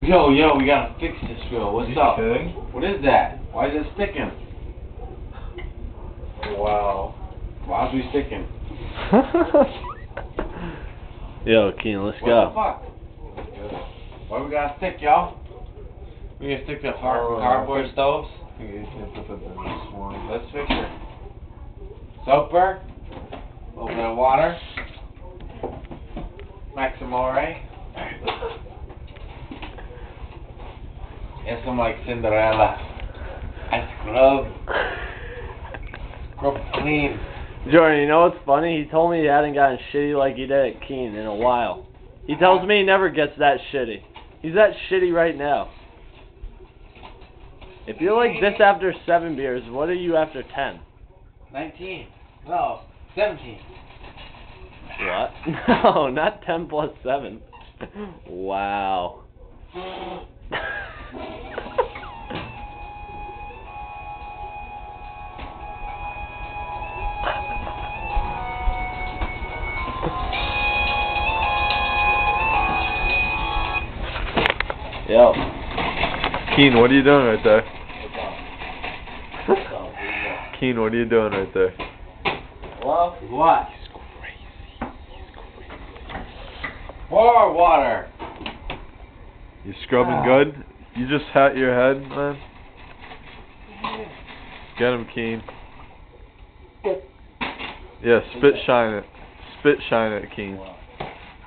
Yo, we gotta fix this, Phil. What's up? Kidding? What is that? Why is it sticking? Wow. Why's we sticking? Yo, Keane, let's What go. the fuck? Why we gotta stick, y'all? We gonna stick to cardboard stoves? I think you can put that in this one. Let's fix it. Soaper. A little bit of water. Maximore. And some like Cinderella. I scrub clean. Jordan, you know what's funny? He told me he hadn't gotten shitty like he did at Keane in a while. He tells me he never gets that shitty. He's that shitty right now. If you're like this after 7 beers, what are you after 10? 19. No, 17. What? No, not 10 plus 7. Wow. Yo. Keane, what are you doing right there? Keane, what are you doing right there? Well, what? He's crazy. Pour water. You scrubbing good? You just hat your head, man? Get him, Keane. Yeah, spit shine it. Spit shine it, Keane.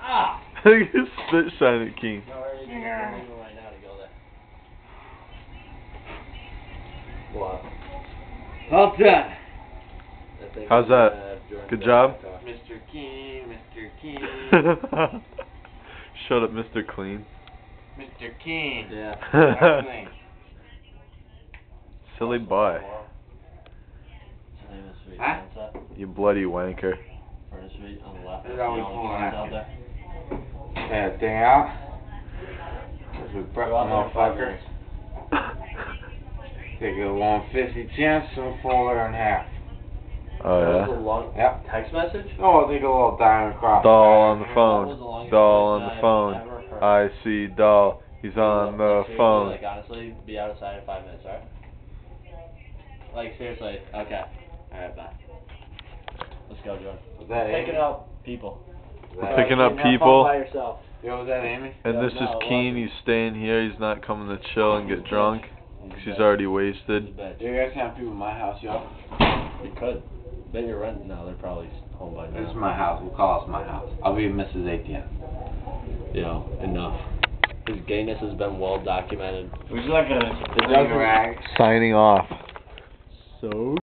Ah! Spit shine it, Keane. What? Well done. How's that? Good job? Mr. Keane, Mr. Keane. Shut up, Mr. Clean. Mr. Keane. Yeah. Silly boy. Huh? You bloody wanker. Furnace suite on the left. There's always one out there. Take that thing out. This is prep motherfucker. Take a 150 chance and fold her in half. Oh That was a yeah? long Yep. text message? Oh, take a little diamond cross. Doll on the That was phone. the longest Doll on voice the I've phone. ever heard. I see doll. He's on the Seriously, phone. Like, honestly, be outside in 5 minutes, alright? Like, seriously, okay. Alright, bye. Let's go, Jordan. Was that Picking Amy? up people. We're picking up Have fun people. by yourself. Yo, was that Amy? And this No, is it Keane. wasn't. He's staying here. He's not coming to chill and get drunk. 'Cause he's already wasted. Do you guys have people in my house, yo? You could. Bet you're renting now. They're probably home by now. This is my house. We'll call this my house. I'll be Mrs. ATN. Yo, enough. His gayness has been well documented. Would you like a rag? Signing off. So